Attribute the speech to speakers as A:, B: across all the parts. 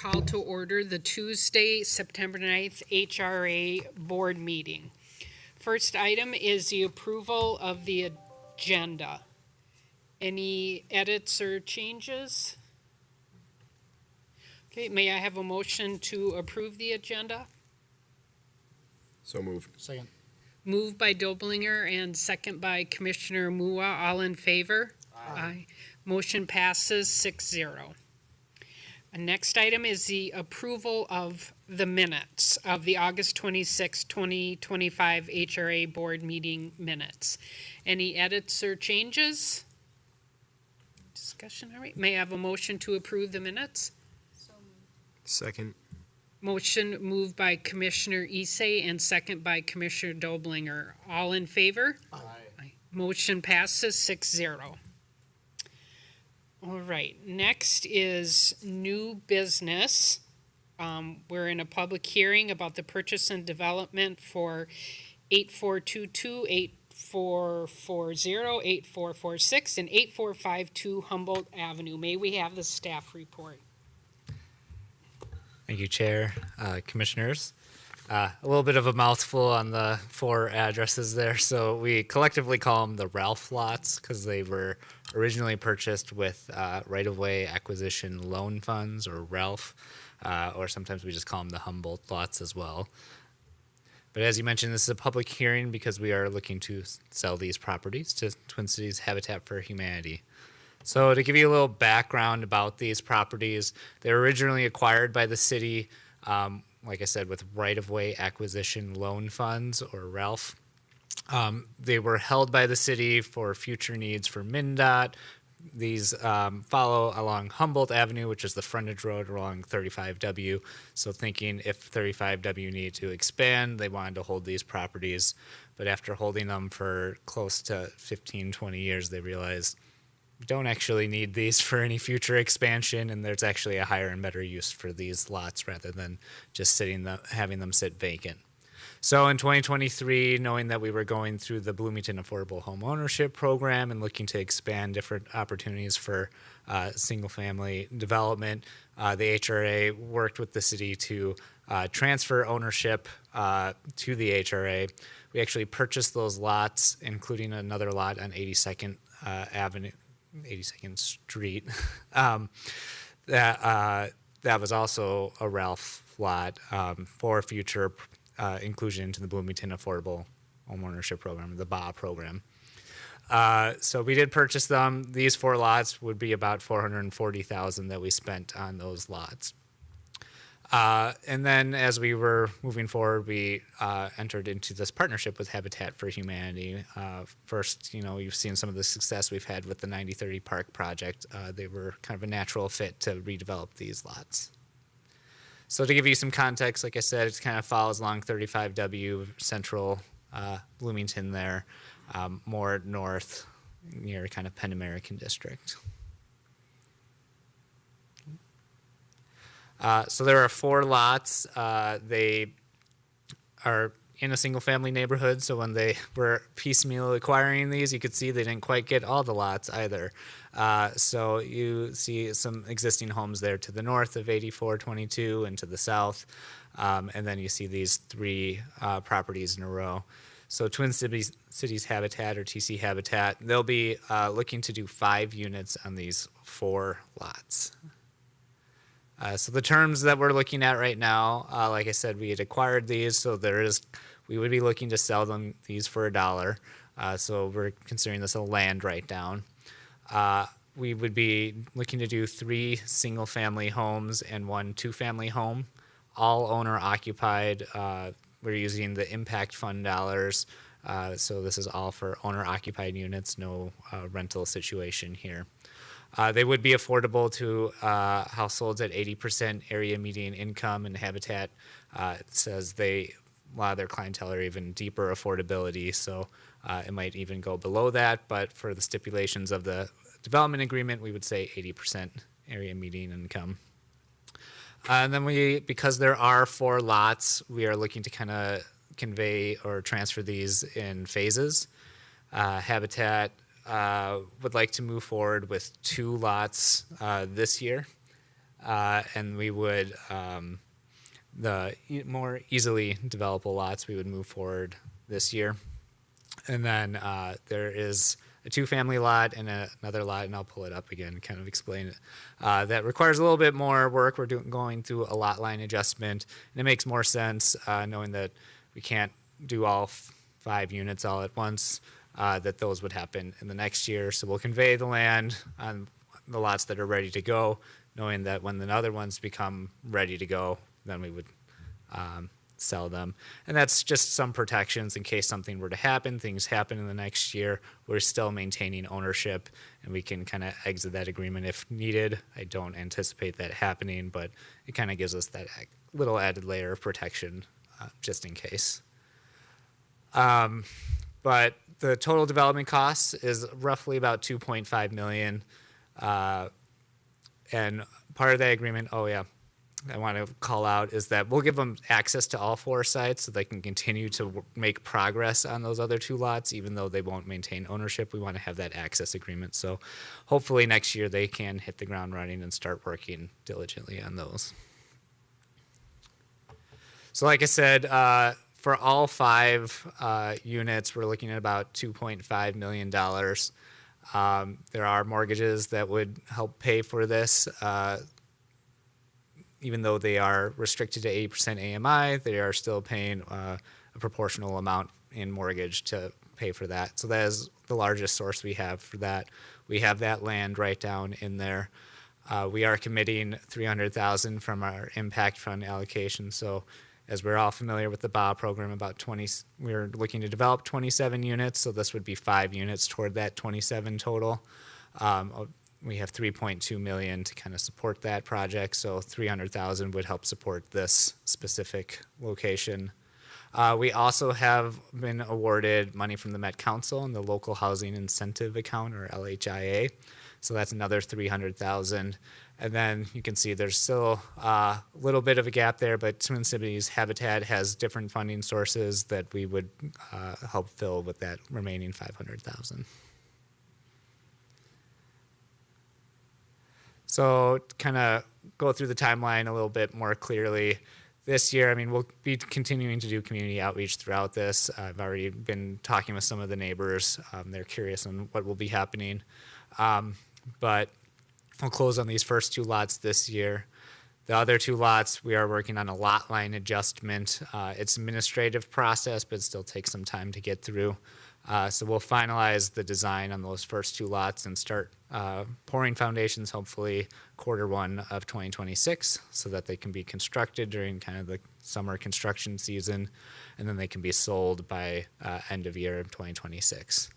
A: call to order the Tuesday, September 9th HRA board meeting. First item is the approval of the agenda. Any edits or changes? Okay, may I have a motion to approve the agenda?
B: So moved.
C: Second.
A: Moved by Doblinger and second by Commissioner Mua. All in favor? Aye. Motion passes 6-0. Next item is the approval of the minutes of the August 26, 2025 HRA board meeting minutes. Any edits or changes? Discussion, all right. May I have a motion to approve the minutes?
B: Second.
A: Motion moved by Commissioner Issei and second by Commissioner Doblinger. All in favor?
C: Aye.
A: Motion passes 6-0. All right, next is new business. We're in a public hearing about the purchase and development for 8422, 8440, 8446, and 8452 Humboldt Avenue. May we have the staff report?
D: Thank you, Chair, Commissioners. A little bit of a mouthful on the 4 addresses there. So we collectively call them the Ralph lots because they were originally purchased with right-of-way acquisition loan funds, or RALPH, or sometimes we just call them the Humboldt lots as well. But as you mentioned, this is a public hearing because we are looking to sell these properties to Twin Cities Habitat for Humanity. So to give you a little background about these properties, they were originally acquired by the city, like I said, with right-of-way acquisition loan funds, or RALPH. They were held by the city for future needs for MnDOT. These follow along Humboldt Avenue, which is the frontage road along 35W. So thinking if 35W needed to expand, they wanted to hold these properties. But after holding them for close to 15, 20 years, they realized we don't actually need these for any future expansion, and there's actually a higher and better use for these lots rather than just having them sit vacant. So in 2023, knowing that we were going through the Bloomington Affordable Home Ownership Program and looking to expand different opportunities for single-family development, the HRA worked with the city to transfer ownership to the HRA. We actually purchased those lots, including another lot on 82nd Avenue, 82nd Street. That was also a Ralph lot for future inclusion into the Bloomington Affordable Homeownership Program, the BA program. So we did purchase them. These 4 lots would be about $440,000 that we spent on those lots. And then as we were moving forward, we entered into this partnership with Habitat for Humanity. First, you've seen some of the success we've had with the 9030 Park project. They were kind of a natural fit to redevelop these lots. So to give you some context, like I said, it kind of follows along 35W, central Bloomington there, more north near kind of Penn American District. So there are 4 lots. They are in a single-family neighborhood, so when they were piecemeal acquiring these, you could see they didn't quite get all the lots either. So you see some existing homes there to the north of 8422 and to the south, and then you see these 3 properties in a row. So Twin Cities Habitat, or TC Habitat, they'll be looking to do 5 units on these 4 lots. So the terms that we're looking at right now, like I said, we had acquired these, so we would be looking to sell these for $1. So we're considering this a land write-down. We would be looking to do 3 single-family homes and 1 two-family home, all owner-occupied. We're using the impact fund dollars, so this is all for owner-occupied units, no rental situation here. They would be affordable to households at 80% area median income, and Habitat says a lot of their clientele are even deeper affordability, so it might even go below that, but for the stipulations of the development agreement, we would say 80% area median income. And then because there are 4 lots, we are looking to kind of convey or transfer these in phases. Habitat would like to move forward with 2 lots this year. and we would more easily developable lots we would move forward this year. And then there is a 2-family lot and another lot, and I'll pull it up again and kind of explain it. That requires a little bit more work. We're going through a lot line adjustment, and it makes more sense knowing that we can't do all 5 units all at once, that those would happen in the next year. So we'll convey the land on the lots that are ready to go, knowing that when the other ones become ready to go, then we would sell them. And that's just some protections in case something were to happen, things happen in the next year, we're still maintaining ownership and we can kind of exit that agreement if needed. I don't anticipate that happening, but it kind of gives us that little added layer of protection just in case. But the total development cost is roughly about $2.5 million. And part of that agreement, I want to call out is that we'll give them access to all 4 sites so they can continue to make progress on those other 2 lots, even though they won't maintain ownership. We want to have that access agreement. So hopefully next year they can hit the ground running and start working diligently on those. So like I said, for all 5 units, we're looking at about $2.5 million. There are mortgages that would help pay for this. Even though they are restricted to 80% AMI, they are still paying a proportional amount in mortgage to pay for that. So that is the largest source we have for that. We have that land right down in there. We are committing $300,000 from our impact fund allocation. So as we're all familiar with the BA program, we're looking to develop 27 units. So this would be 5 units toward that 27 total. We have $3.2 million to kind of support that project, so $300,000 would help support this specific location. We also have been awarded money from the Met Council and the Local Housing Incentive Account, or LHIA, so that's another $300,000. And then you can see there's still a little bit of a gap there, but Twin Cities Habitat has different funding sources that we would help fill with that remaining $500,000. So to kind of go through the timeline a little bit more clearly, this year, we'll be continuing to do community outreach throughout this. I've already been talking with some of the neighbors. They're curious on what will be happening. But we'll close on these first 2 lots this year. The other 2 lots, we are working on a lot line adjustment. It's an administrative process, but it still takes some time to get through. So we'll finalize the design on those first 2 lots and start pouring foundations, hopefully Q1 of 2026, so that they can be constructed during kind of the summer construction season, and then they can be sold by end of year of 2026.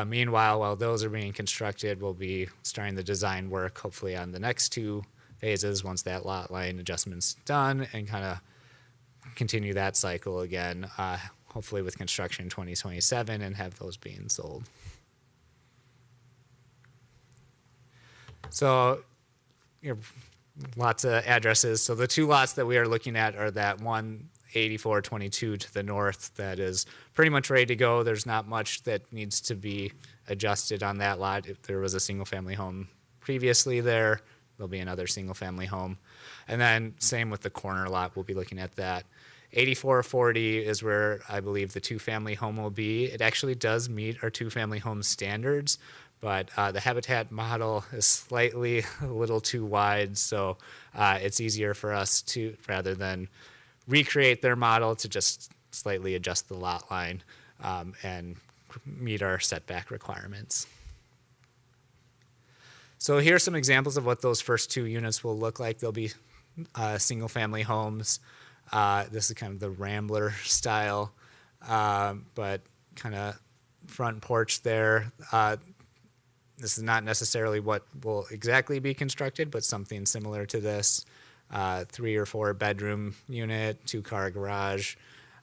D: Meanwhile, while those are being constructed, we'll be starting the design work, hopefully on the next 2 phases once that lot line adjustment's done, and kind of continue that cycle again, hopefully with construction in 2027, and have those being sold. So, lots of addresses. So the 2 lots that we are looking at are that 18422 to the north that is pretty much ready to go. There's not much that needs to be adjusted on that lot. If there was a single-family home previously there, there'll be another single-family home. And then same with the corner lot, we'll be looking at that. 8440 is where I believe the 2-family home will be. It actually does meet our 2-family home standards, but the habitat model is slightly a little too wide, so it's easier for us to, rather than recreate their model, to just slightly adjust the lot line and meet our setback requirements. So here are some examples of what those first 2 units will look like. They'll be single-family homes. This is kind of the Rambler style, but kind of front porch there. This is not necessarily what will exactly be constructed, but something similar to this. 3 or 4 bedroom unit, 2-car garage.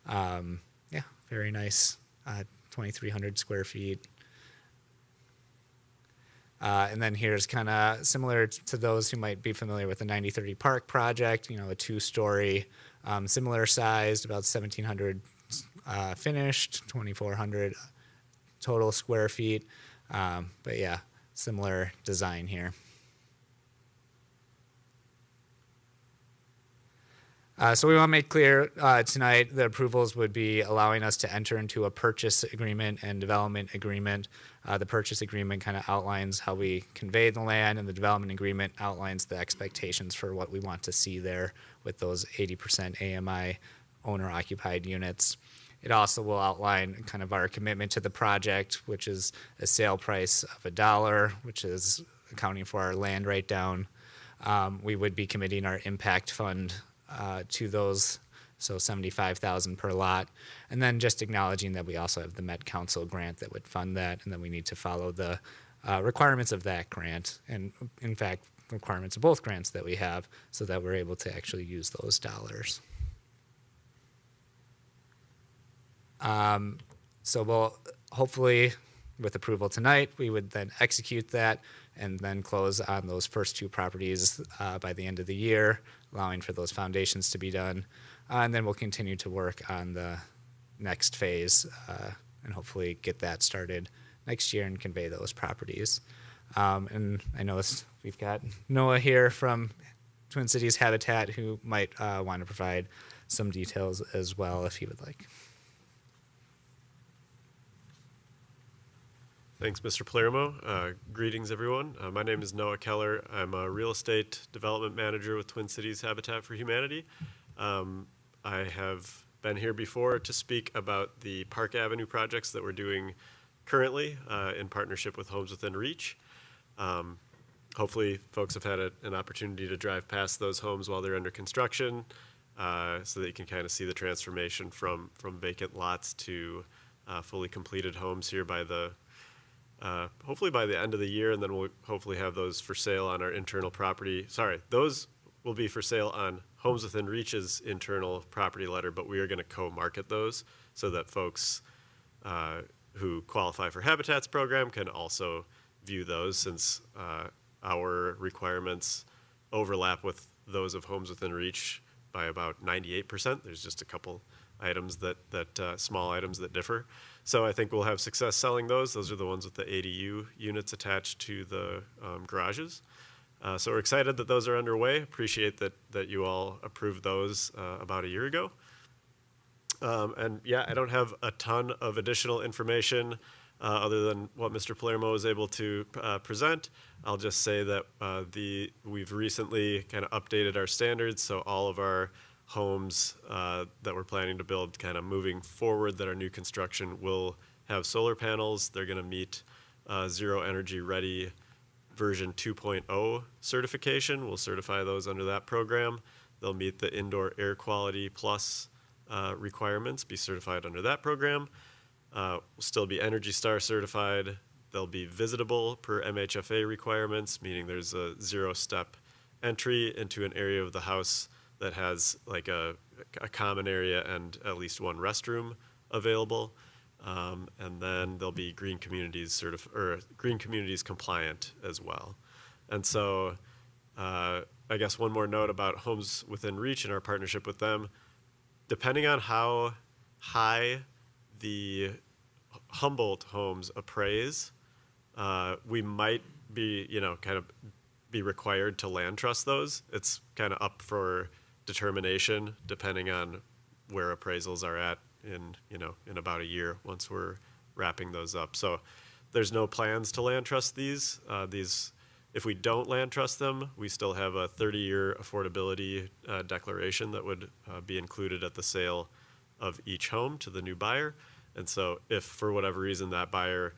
D: Yeah, very nice. 2,300 square feet. And then here's kind of similar to those who might be familiar with the 9030 Park project, a 2-story, similar sized, about 1,700 finished, 2,400 total square feet. But yeah, similar design here. So we want to make clear tonight the approvals would be allowing us to enter into a purchase agreement and development agreement. The purchase agreement kind of outlines how we convey the land, and the development agreement outlines the expectations for what we want to see there with those 80% AMI owner-occupied units. It also will outline kind of our commitment to the project, which is a sale price of $1, which is accounting for our land write-down. We would be committing our impact fund to those, so $75,000 per lot, and then just acknowledging that we also have the Met Council grant that would fund that, and then we need to follow the requirements of that grant, and in fact, requirements of both grants that we have, so that we're able to actually use those dollars. So we'll hopefully, with approval tonight, we would then execute that and then close on those first two properties by the end of the year, allowing for those foundations to be done. And then we'll continue to work on the next phase and hopefully get that started next year and convey those properties. And I know we've got Noah here from Twin Cities Habitat who might want to provide some details as well if he would like.
C: Thanks, Mr. Palermo. Greetings, everyone. My name is Noah Keller. I'm a real estate development manager with Twin Cities Habitat for Humanity. I have been here before to speak about the Park Avenue projects that we're doing currently in partnership with Homes Within Reach. Hopefully, folks have had an opportunity to drive past those homes while they're under construction so that you can kind of see the transformation from vacant lots to fully completed homes here by hopefully by the end of the year, and then we'll hopefully have those for sale on our internal property. Sorry, those will be for sale on Homes Within Reach's internal property letter, but we are going to co-market those so that folks who qualify for Habitat's program can also view those, since our requirements overlap with those of Homes Within Reach by about 98%. There's just a couple items small items that differ. So I think we'll have success selling those. Those are the ones with the ADU units attached to the garages. So we're excited that those are underway. Appreciate that you all approved those about a year ago. And yeah, I don't have a ton of additional information other than what Mr. Palermo was able to present. I'll just say that we've recently kind of updated our standards, so all of our homes that we're planning to build kind of moving forward that are new construction will have solar panels. They're going to meet Zero Energy Ready version 2.0 certification. We'll certify those under that program. They'll meet the Indoor Air Quality Plus requirements, be certified under that program. Will still be Energy Star certified. They'll be visitable per MHFA requirements, meaning there's a zero-step entry into an area of the house that has like a common area and at least one restroom available. And then there'll be Green Communities Green Communities compliant as well. And so I guess one more note about Homes Within Reach and our partnership with them. Depending on how high the Humboldt homes appraise, we might be, kind of be required to land trust those. It's kind of up for determination depending on where appraisals are at in about a year once we're wrapping those up. So there's no plans to land trust these. If we don't land trust them, we still have a 30-year affordability declaration that would be included at the sale of each home to the new buyer. And so if for whatever reason that buyer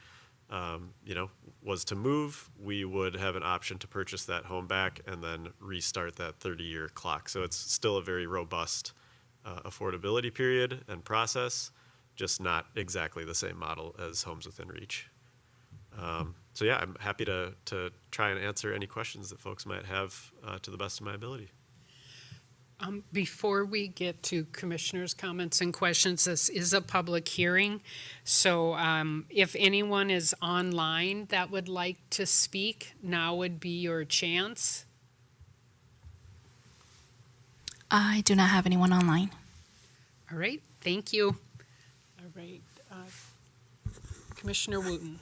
C: was to move, we would have an option to purchase that home back and then restart that 30-year clock. So it's still a very robust affordability period and process, just not exactly the same model as Homes Within Reach. So yeah, I'm happy to try and answer any questions that folks might have to the best of my ability.
A: Before we get to commissioners' comments and questions, this is a public hearing. So if anyone is online that would like to speak, now would be your chance.
E: I do not have anyone online.
A: All right, thank you. All right, Commissioner Wooten.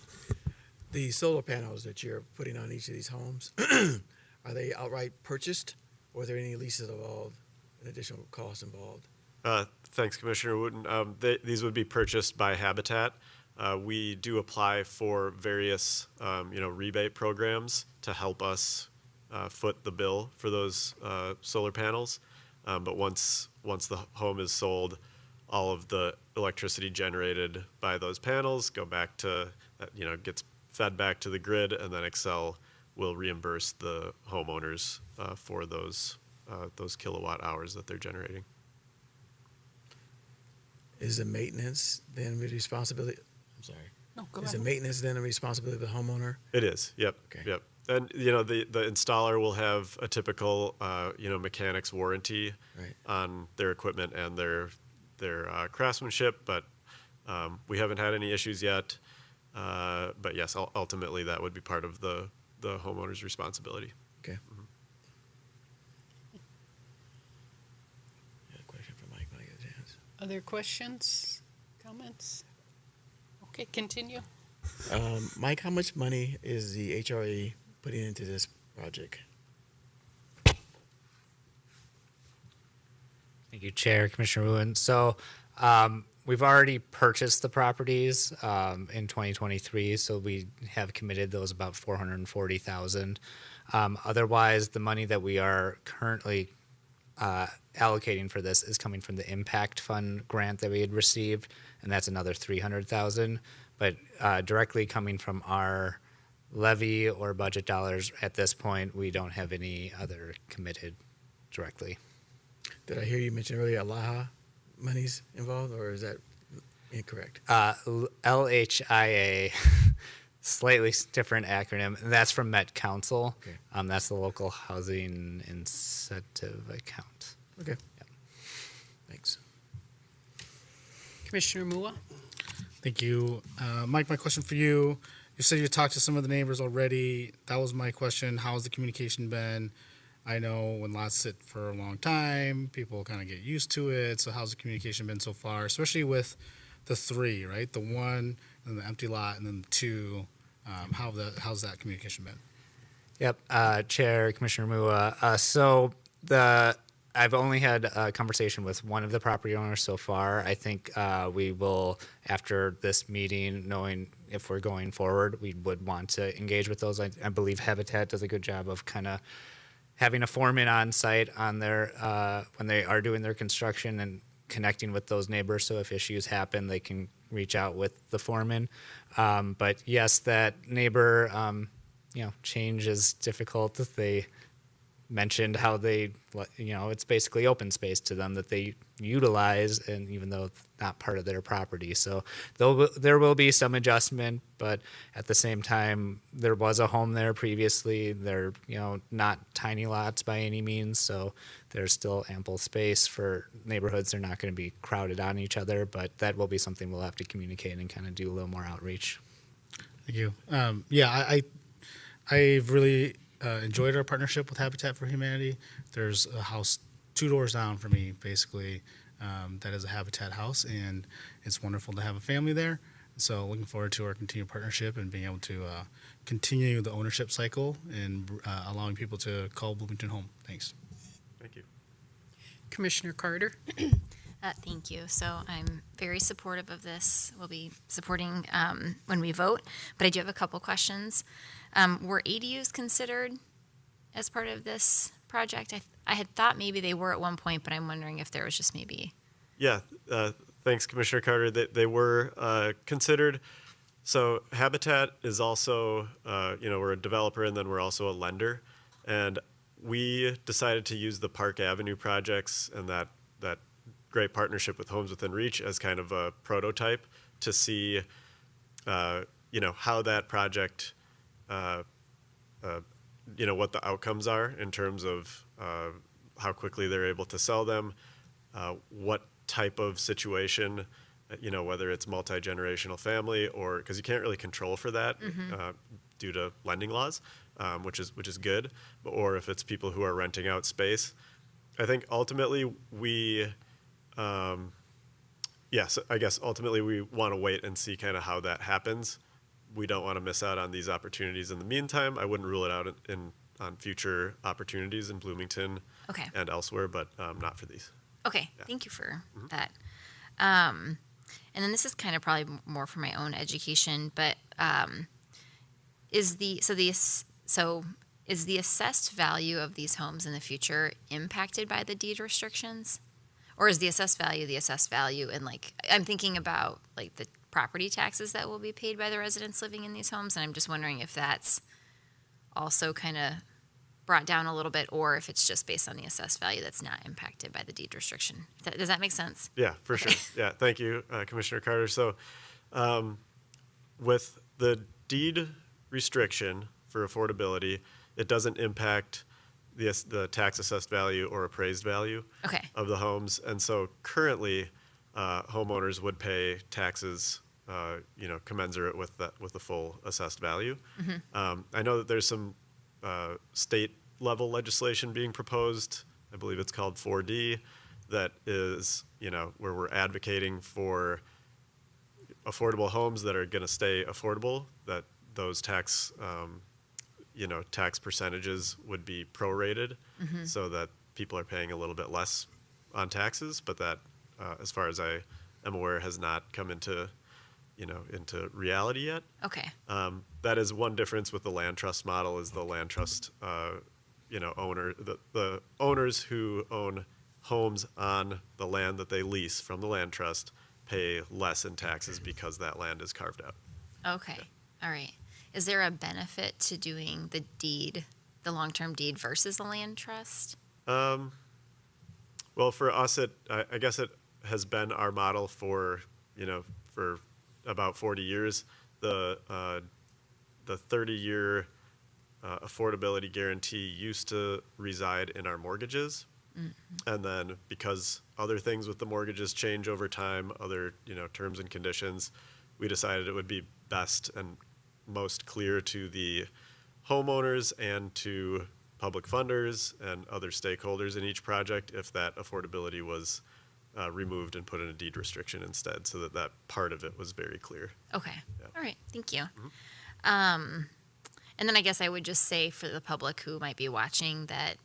F: The solar panels that you're putting on each of these homes, are they outright purchased, or are there any leases involved an additional cost involved?
C: Thanks, Commissioner Wooten. These would be purchased by Habitat. We do apply for various, rebate programs to help us foot the bill for those solar panels. But once the home is sold, all of the electricity generated by those panels go back to, gets fed back to the grid, and then Excel will reimburse the homeowners for those kilowatt hours that they're generating.
F: Is the maintenance then the responsibility? I'm sorry.
A: No, go
F: Is the
A: ahead.
F: maintenance then the responsibility of the homeowner?
C: It is. Yep.
F: Okay.
C: Yep. And the installer will have a typical mechanic's warranty
F: Right.
C: on their equipment and their craftsmanship, but we haven't had any issues yet. But yes, ultimately that would be part of the homeowner's responsibility.
F: Okay. Got a question for Mike when I get a chance.
A: Other questions, comments? Okay, continue.
F: Mike, how much money is the HRA putting into this project?
D: Thank you, Chair, Commissioner Wooten. So we've already purchased the properties in 2023, so we have committed those about $440,000. Otherwise, the money that we are currently allocating for this is coming from the Impact Fund grant that we had received, and that's another $300,000. But directly coming from our levy or budget dollars at this point, we don't have any other committed directly.
F: Did I hear you mention earlier ALAHA monies involved, or is that incorrect?
D: LHIA, slightly different acronym. And that's from Met Council.
F: Okay.
D: That's the local housing incentive account.
F: Okay. Thanks.
A: Commissioner Mua?
G: Thank you. Mike, my question for you, you said you talked to some of the neighbors already. That was my question. How has the communication been? I know when lots sit for a long time, people kind of get used to it. So how's the communication been so far, especially with the three, right? The one, and the empty lot, and then the two. How's that communication been?
D: Yep, Chair, Commissioner Mua. I've only had a conversation with one of the property owners so far. I think we will, after this meeting, knowing if we're going forward, we would want to engage with those. I believe Habitat does a good job of kind of having a foreman on site on their when they are doing their construction and connecting with those neighbors. So if issues happen, they can reach out with the foreman. But yes, that neighbor, change is difficult. They mentioned how they, it's basically open space to them that they utilize, and even though it's not part of their property. So there will be some adjustment, but at the same time, there was a home there previously. They're, not tiny lots by any means, so there's still ample space for neighborhoods. They're not going to be crowded on each other, but that will be something we'll have to communicate and kind of do a little more outreach.
G: Thank you. I've really enjoyed our partnership with Habitat for Humanity. There's a house 2 doors down from me, basically, that is a Habitat house, and it's wonderful to have a family there. So looking forward to our continued partnership and being able to continue the ownership cycle and allowing people to call Bloomington home. Thanks.
C: Thank you.
A: Commissioner Carter?
H: Thank you. So I'm very supportive of this. We'll be supporting when we vote, but I do have a couple questions. Were ADUs considered as part of this project? I had thought maybe they were at one point, but I'm wondering if there was just maybe.
C: Yeah, thanks, Commissioner Carter. They were considered. So Habitat is also, we're a developer, and then we're also a lender. And we decided to use the Park Avenue projects and that great partnership with Homes Within Reach as kind of a prototype to see, how that project, what the outcomes are in terms of how quickly they're able to sell them, what type of situation, whether it's multi-generational family or, because you can't really control for that due to lending laws, which is good, or if it's people who are renting out space. I think ultimately I guess ultimately we want to wait and see kind of how that happens. We don't want to miss out on these opportunities in the meantime. I wouldn't rule it out on future opportunities in Bloomington
H: Okay.
C: and elsewhere, but not for these.
H: Okay,
C: Yeah.
H: thank you for that. And then this is kind of probably more for my own education, but is the assessed value of these homes in the future impacted by the deed restrictions? Or is the assessed value and like, I'm thinking about like the property taxes that will be paid by the residents living in these homes, and I'm just wondering if that's also kind of brought down a little bit, or if it's just based on the assessed value that's not impacted by the deed restriction. Does that make sense?
C: Yeah, for sure. Yeah, thank you, Commissioner Carter. So with the deed restriction for affordability, it doesn't impact the tax assessed value or appraised value
H: Okay.
C: of the homes. And so currently, homeowners would pay taxes, commensurate with the full assessed value. I know that there's some state level legislation being proposed. I believe it's called 4D, that is, where we're advocating for affordable homes that are going to stay affordable, that those tax percentages would be prorated, so that people are paying a little bit less on taxes, but that, as far as I am aware, has not come into reality yet.
H: Okay.
C: That is one difference with the land trust model, is the land trust, the owners who own homes on the land that they lease from the land trust pay less in taxes because that land is carved out.
H: Okay. All right. Is there a benefit to doing the long-term deed versus a land trust?
C: Well, for us, I guess it has been our model for about 40 years. The 30-year affordability guarantee used to reside in our mortgages. And then because other things with the mortgages change over time, other, terms and conditions, we decided it would be best and most clear to the homeowners and to public funders and other stakeholders in each project if that affordability was removed and put in a deed restriction instead, so that part of it was very clear.
H: Okay.
C: Yeah.
H: All right. Thank you. And then I guess I would just say for the public who might be watching that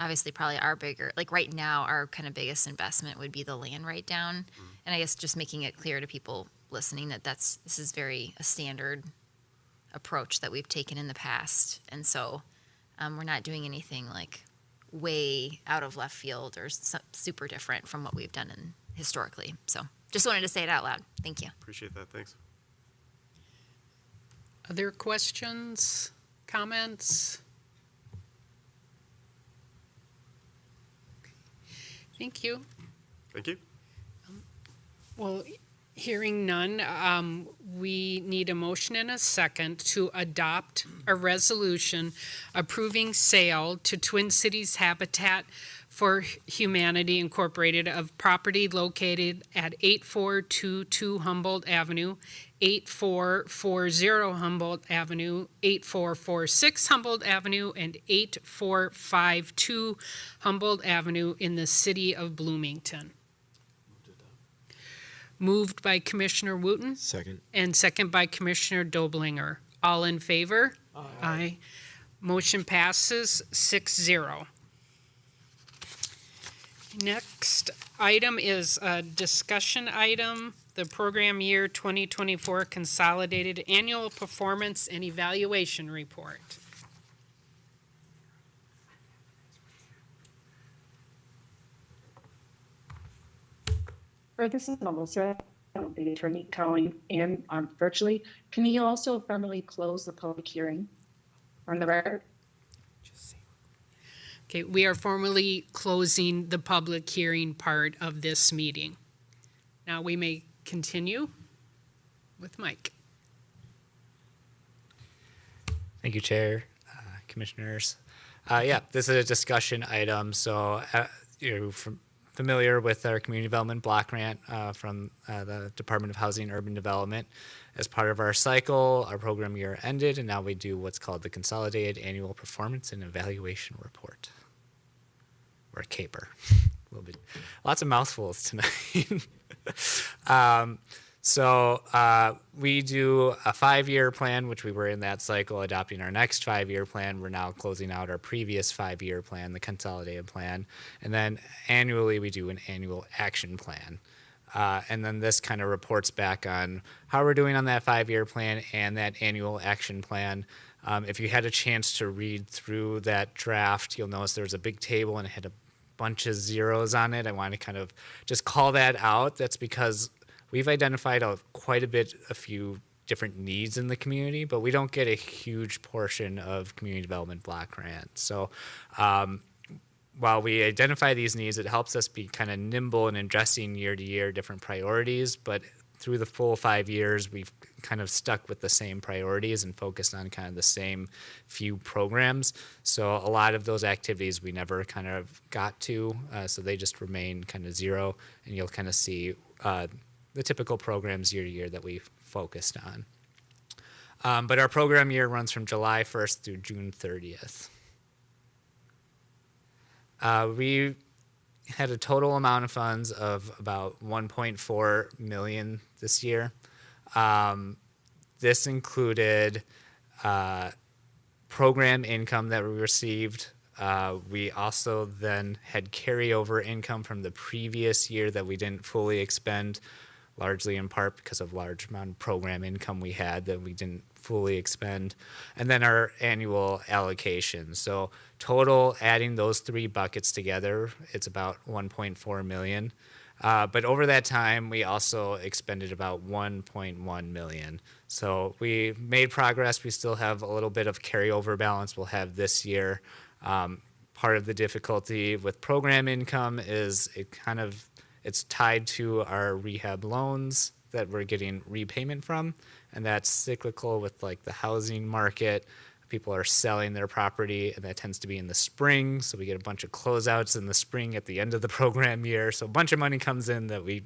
H: obviously probably our bigger, like right now, our kind of biggest investment would be the land write down. And I guess just making it clear to people listening that this is very a standard approach that we've taken in the past. And so we're not doing anything like way out of left field or super different from what we've done historically. So just wanted to say it out loud. Thank you.
C: Appreciate that. Thanks.
A: Other questions, comments? Thank you.
C: Thank you.
A: Well, hearing none, we need a motion and a second to adopt a resolution approving sale to Twin Cities Habitat for Humanity Incorporated of property located at 8422 Humboldt Avenue, 8440 Humboldt Avenue, 8446 Humboldt Avenue, and 8452 Humboldt Avenue in the city of Bloomington. Moved by Commissioner Wooten
B: Second.
A: and second by Commissioner Doblinger. All in favor? Aye. Motion passes 6-0. Next item is a discussion item, the program year 2024 Consolidated Annual Performance and Evaluation Report.
I: This is Melissa, the attorney calling in virtually. Can you also formally close the public hearing on the record?
A: Okay, we are formally closing the public hearing part of this meeting. Now we may continue with Mike.
D: Thank you, Chair, Commissioners. This is a discussion item. So you're familiar with our community development block grant from the Department of Housing and Urban Development. As part of our cycle, our program year ended, and now we do what's called the Consolidated Annual Performance and Evaluation Report, or CAPER. A little bit, lots of mouthfuls tonight. So we do a 5-year plan, which we were in that cycle, adopting our next 5-year plan. We're now closing out our previous 5-year plan, the Consolidated plan. And then annually, we do an annual action plan. And then this kind of reports back on how we're doing on that 5-year plan and that annual action plan. If you had a chance to read through that draft, you'll notice there's a big table and it had a bunch of zeros on it. I want to kind of just call that out. That's because we've identified quite a few different needs in the community, but we don't get a huge portion of community development block grants. So while we identify these needs, it helps us be kind of nimble in addressing year to year different priorities, but through the full 5 years, we've kind of stuck with the same priorities and focused on kind of the same few programs. So a lot of those activities we never kind of got to, so they just remain kind of zero, and you'll kind of see the typical programs year to year that we focused on. But our program year runs from July 1st through June 30th. We had a total amount of funds of about 1.4 million this year. This included program income that we received. We also then had carryover income from the previous year that we didn't fully expend, largely in part because of large amount of program income we had that we didn't fully expend, and then our annual allocation. So total, adding those 3 buckets together, it's about 1.4 million. But over that time, we also expended about 1.1 million. So we made progress. We still have a little bit of carryover balance we'll have this year. Part of the difficulty with program income is it's tied to our rehab loans that we're getting repayment from, and that's cyclical with like the housing market. People are selling their property, and that tends to be in the spring, so we get a bunch of closeouts in the spring at the end of the program year. So a bunch of money comes in that we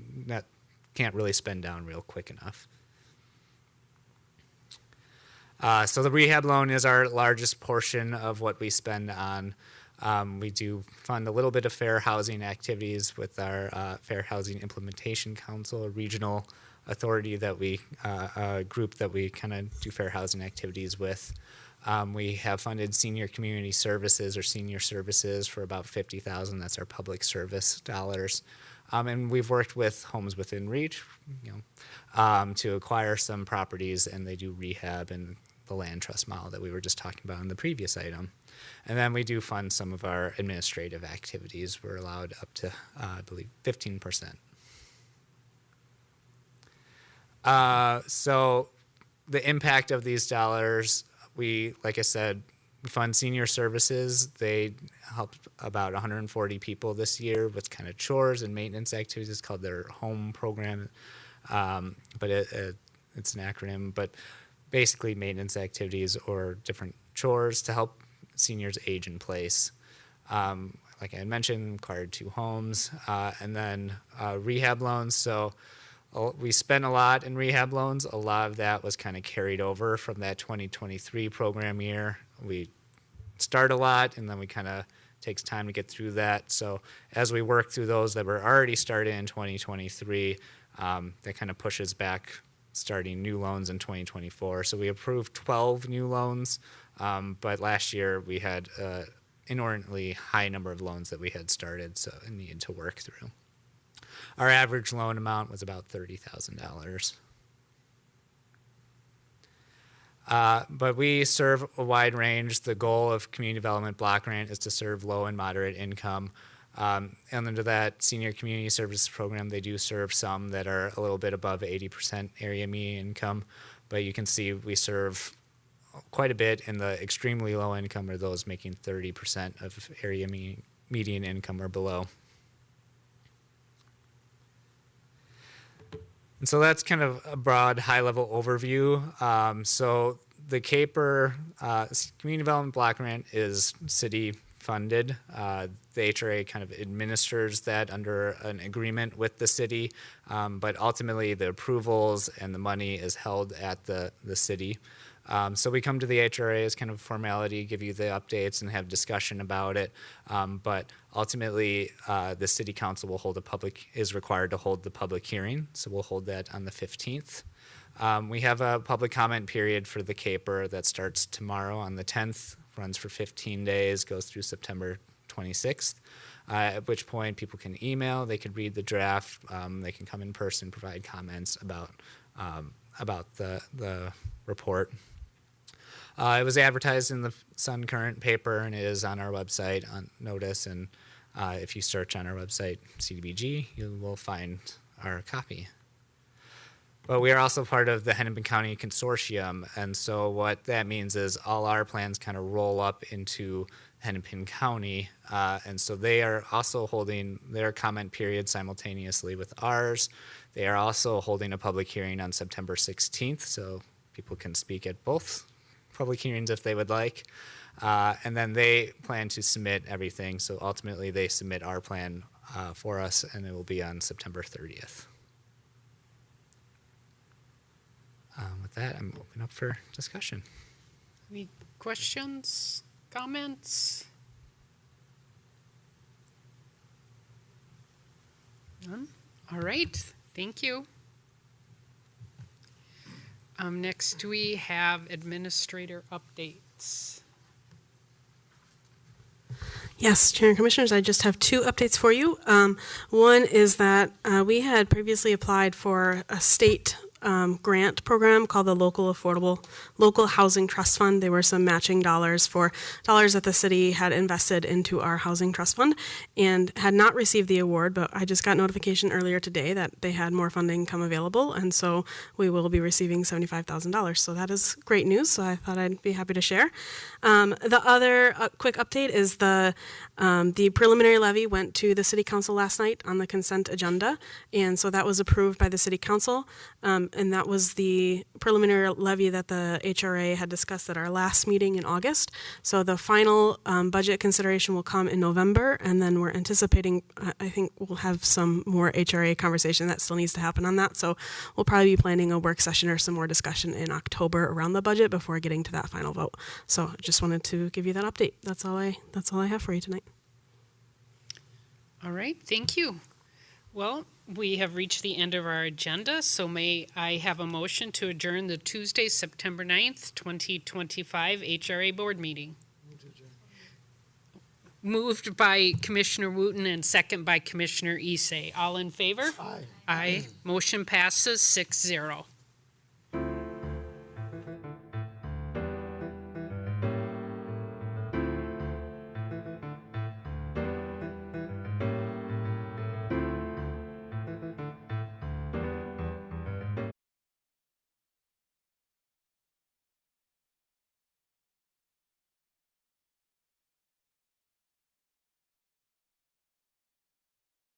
D: can't really spend down real quick enough. So the rehab loan is our largest portion of what we spend on. We do fund a little bit of fair housing activities with our Fair Housing Implementation Council, a regional authority that we, group that we kind of do fair housing activities with. We have funded senior community services or senior services for about $50,000. That's our public service dollars. And we've worked with Homes Within Reach, to acquire some properties, and they do rehab and the land trust model that we were just talking about in the previous item. And then we do fund some of our administrative activities. We're allowed up to, I believe, 15%. So the impact of these dollars, like I said, we fund senior services. They helped about 140 people this year with kind of chores and maintenance activities. It's called their home program, but it's an acronym. But basically maintenance activities or different chores to help seniors age in place. Like I had mentioned, acquired 2 homes, and then rehab loans. So we spent a lot in rehab loans. A lot of that was kind of carried over from that 2023 program year. We start a lot, and then we kind of takes time to get through that. So as we work through those that were already started in 2023, that kind of pushes back starting new loans in 2024. So we approved 12 new loans, but last year we had an inordinately high number of loans that we had started, so it needed to work through. Our average loan amount was about $30,000. But we serve a wide range. The goal of Community Development Block Grant is to serve low and moderate income. And under that Senior Community Services Program, they do serve some that are a little bit above 80% area median income. But you can see we serve quite a bit in the extremely low income, or those making 30% of area median income or below. And so that's kind of a broad, high-level overview. So the CAPER, Community Development Block Grant, is city-funded. The HRA kind of administers that under an agreement with the city, but ultimately the approvals and the money is held at the city. So we come to the HRA as kind of a formality, give you the updates and have discussion about it. But ultimately, the city council is required to hold the public hearing. So we'll hold that on the 15th. We have a public comment period for the CAPER that starts tomorrow on the 10th, runs for 15 days, goes through September 26th. At which point people can email, they can read the draft, they can come in person, provide comments about the report. It was advertised in the Sun Current paper and it is on our website on notice. And if you search on our website, CDBG, you will find our copy. But we are also part of the Hennepin County Consortium. And so what that means is all our plans kind of roll up into Hennepin County. And so they are also holding their comment period simultaneously with ours. They are also holding a public hearing on September 16th. So people can speak at both public hearings if they would like. And then they plan to submit everything. So ultimately they submit our plan for us and it will be on September 30th. With that, I'm open up for discussion.
A: Any questions, comments? None? All right, thank you. Next, we have administrator updates.
J: Yes, Chair and Commissioners, I just have two updates for you. One is that we had previously applied for a state grant program called the Local Housing Trust Fund. There were some matching dollars for dollars that the city had invested into our housing trust fund and had not received the award, but I just got notification earlier today that they had more funding come available, and so we will be receiving $75,000. So that is great news, so I thought I'd be happy to share. The other quick update is the preliminary levy went to the City Council last night on the consent agenda, and so that was approved by the City Council. And that was the preliminary levy that the HRA had discussed at our last meeting in August. So the final budget consideration will come in November, and then we're anticipating, I think we'll have some more HRA conversation that still needs to happen on that. So we'll probably be planning a work session or some more discussion in October around the budget before getting to that final vote. So just wanted to give you that update. That's all I have for you tonight.
A: All right, thank you. Well, we have reached the end of our agenda, so may I have a motion to adjourn the Tuesday, September 9th, 2025 HRA Board meeting? Moved by Commissioner Wooten and second by Commissioner Isay. All in favor?
F: Aye.
A: Aye. Motion passes 6-0.